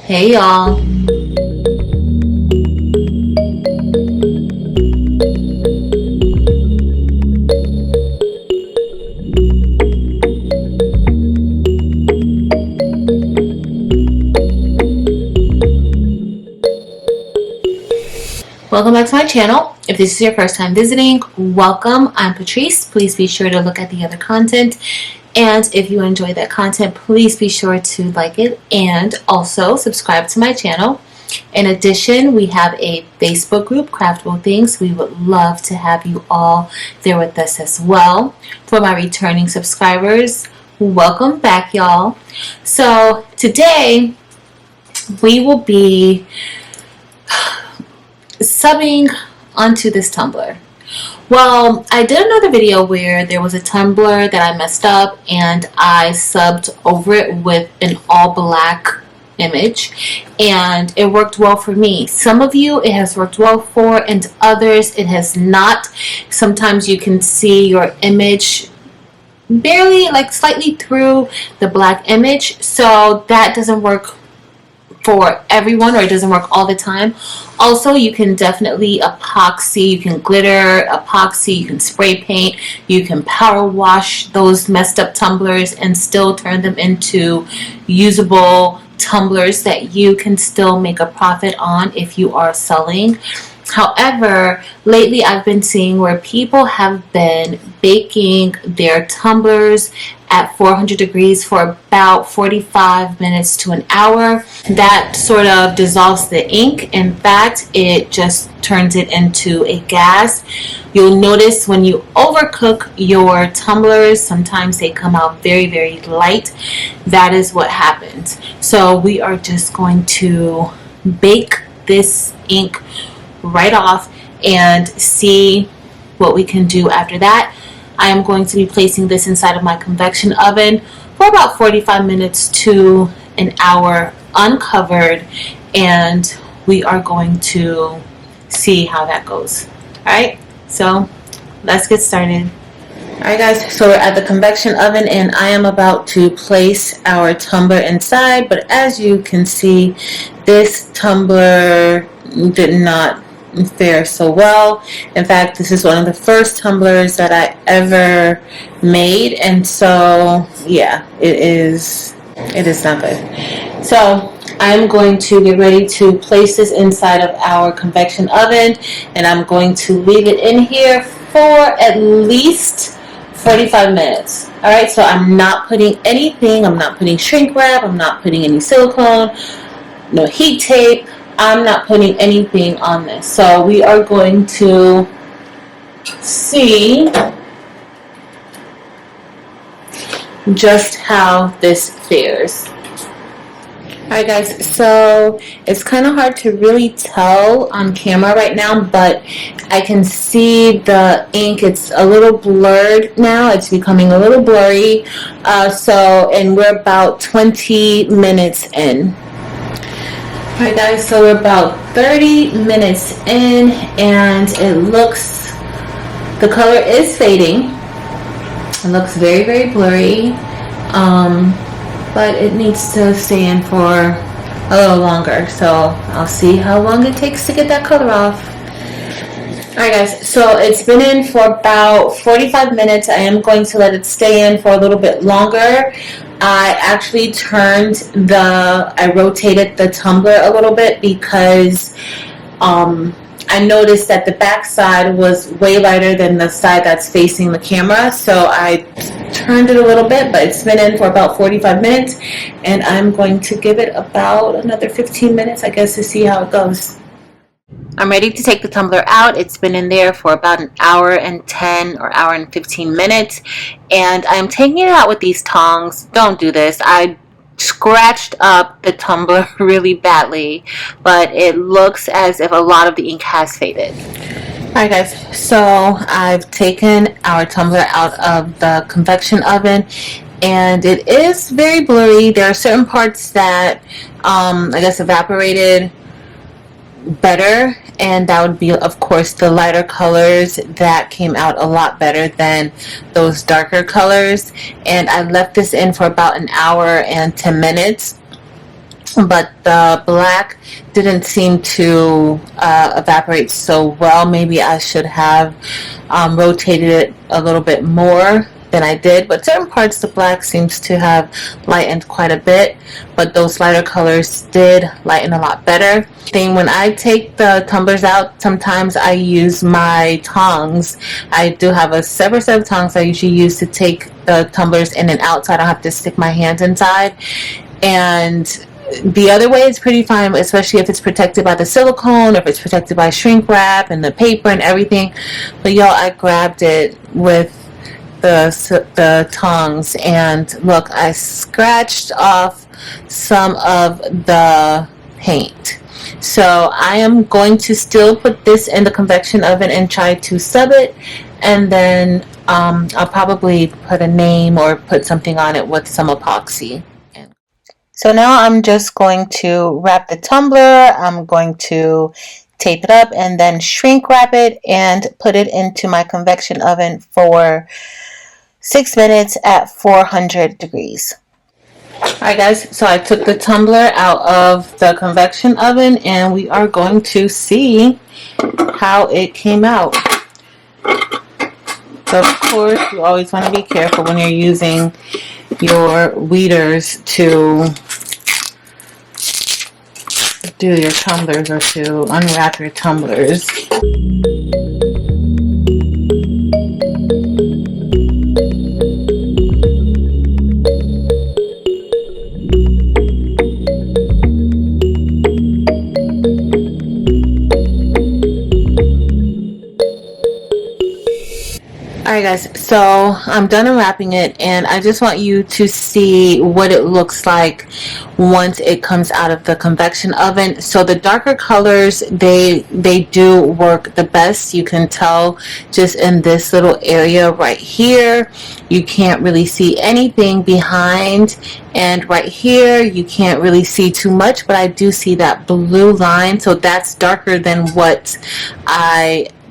Hey y'all. Welcome back to my channel. If this is your first time visiting, welcome. I'm Patrice. Please be sure to look at the other content. And if you enjoy that content, please be sure to like it and also subscribe to my channel. In addition, we have a Facebook group, Craftable Things. We would love to have you all there with us as well. For my returning subscribers, welcome back, y'all. So today we will be subbing onto this tumbler. Well, I did another video where there was a tumbler that I messed up and I subbed over it with an all black image, and it worked well for me. Some of you it has worked well for, and others it has not. Sometimes you can see your image barely, like slightly through the black image, so that doesn't work for everyone, or it doesn't work all the time. Also, you can definitely epoxy, you can glitter, epoxy, you can spray paint, you can power wash those messed up tumblers and still turn them into usable tumblers that you can still make a profit on if you are selling. However, lately I've been seeing where people have been baking their tumblers at 400 degrees for about 45 minutes to an hour. That sort of dissolves the ink. In fact, it just turns it into a gas. You'll notice when you overcook your tumblers, sometimes they come out very, very light. That is what happens. So we are just going to bake this ink right off and see what we can do after that. I am going to be placing this inside of my convection oven for about 45 minutes to an hour uncovered, and we are going to see how that goes. Alright, so let's get started. Alright guys, so we're at the convection oven and I am about to place our tumbler inside, but as you can see, this tumbler did not fare so well. In fact, this is one of the first tumblers that I ever made, and so yeah, it is not good. So I'm going to get ready to place this inside of our convection oven, and I'm going to leave it in here for at least 45 minutes. Alright, so I'm not putting anything, I'm not putting shrink wrap, I'm not putting any silicone, no heat tape, I'm not putting anything on this. So we are going to see just how this fares. Alright guys, so it's kind of hard to really tell on camera right now, but I can see the ink. It's a little blurred now. It's becoming a little blurry. And we're about 20 minutes in. Alright guys, so we're about 30 minutes in and it looks, the color is fading. It looks very, very blurry, but it needs to stay in for a little longer. So I'll see how long it takes to get that color off. Alright guys, so it's been in for about 45 minutes. I am going to let it stay in for a little bit longer. I actually I rotated the tumbler a little bit because I noticed that the back side was way lighter than the side that's facing the camera. So I turned it a little bit, but it's been in for about 45 minutes and I'm going to give it about another 15 minutes, I guess, to see how it goes. I'm ready to take the tumbler out. It's been in there for about an hour and 10 or hour and 15 minutes. And I'm taking it out with these tongs. Don't do this. I scratched up the tumbler really badly, but it looks as if a lot of the ink has faded. Alright guys, so I've taken our tumbler out of the convection oven and it is very blurry. There are certain parts that I guess evaporated better, and that would be of course the lighter colors that came out a lot better than those darker colors. And I left this in for about an hour and 10 minutes. but the black didn't seem to evaporate so well. Maybe I should have rotated it a little bit more than I did, but certain parts the black seems to have lightened quite a bit, but those lighter colors did lighten a lot better. When I take the tumblers out, sometimes I use my tongs. I do have a separate set of tongs I usually use to take the tumblers in and out, so I don't have to stick my hands inside. And the other way is pretty fine, especially if it's protected by the silicone, or if it's protected by shrink wrap and the paper and everything. But y'all, I grabbed it with the tongs, and look, I scratched off some of the paint. So I am going to still put this in the convection oven and try to sub it, and then I'll probably put a name or put something on it with some epoxy. So now I'm just going to wrap the tumbler. I'm going to tape it up and then shrink wrap it and put it into my convection oven for 6 minutes at 400 degrees. Alright guys, so I took the tumbler out of the convection oven and we are going to see how it came out. So of course, you always want to be careful when you're using your weeders to do your tumblers or to unwrap your tumblers. Alright guys, so I'm done unwrapping it, and I just want you to see what it looks like once it comes out of the convection oven. So the darker colors, they do work the best. You can tell just in this little area right here, you can't really see anything behind, and right here you can't really see too much, but I do see that blue line, so that's darker than what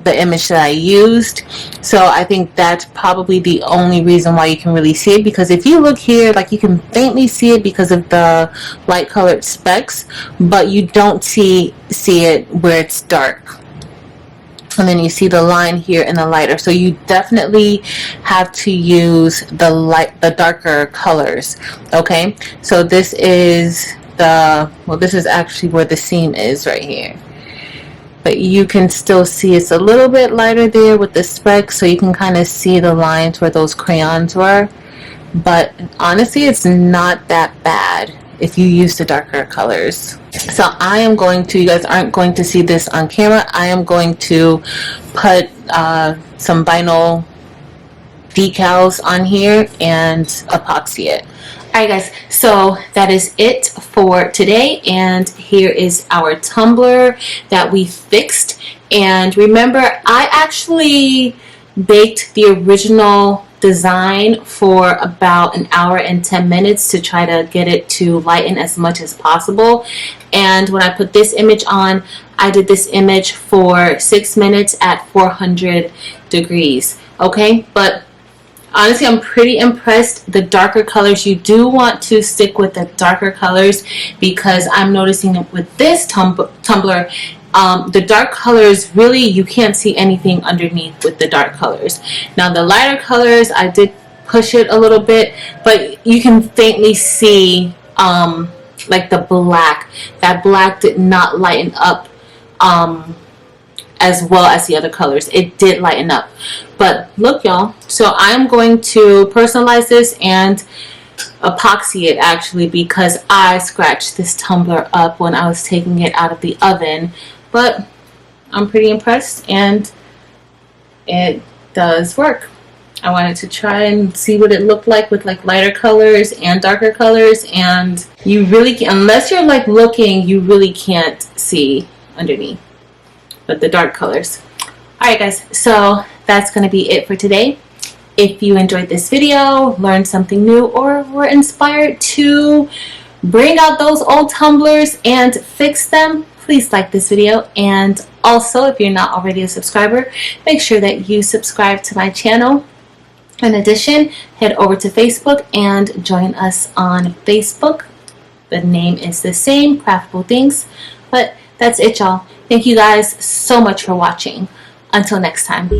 the image that I used. So I think that's probably the only reason why you can really see it, because if you look here, like, you can faintly see it because of the light colored specks, but you don't see it where it's dark. And then you see the line here in the lighter. So you definitely have to use the darker colors. Okay, so this is this is actually where the seam is right here. But you can still see it's a little bit lighter there with the specks, so you can kind of see the lines where those crayons were. But honestly, it's not that bad if you use the darker colors. So I am going to, you guys aren't going to see this on camera, I am going to put some vinyl decals on here and epoxy it. Alright guys, so that is it for today, and here is our tumbler that we fixed. And remember, I actually baked the original design for about an hour and 10 minutes to try to get it to lighten as much as possible. And when I put this image on, I did this image for 6 minutes at 400 degrees. Okay, but honestly, I'm pretty impressed. The darker colors, you do want to stick with the darker colors, because I'm noticing that with this tumbler, the dark colors, really, you can't see anything underneath with the dark colors. Now the lighter colors, I did push it a little bit, but you can faintly see like the black. That black did not lighten up as well as the other colors. It did lighten up, but look y'all, so I'm going to personalize this and epoxy it, actually, because I scratched this tumbler up when I was taking it out of the oven. But I'm pretty impressed, and it does work. I wanted to try and see what it looked like with like lighter colors and darker colors, and you really can't, unless you're like looking, you really can't see underneath but the dark colors. Alright guys, so that's going to be it for today. If you enjoyed this video, learned something new, or were inspired to bring out those old tumblers and fix them, please like this video. And also, if you're not already a subscriber, make sure that you subscribe to my channel. In addition, head over to Facebook and join us on Facebook. The name is the same, Craftable Things. But that's it, y'all. Thank you guys so much for watching. Until next time.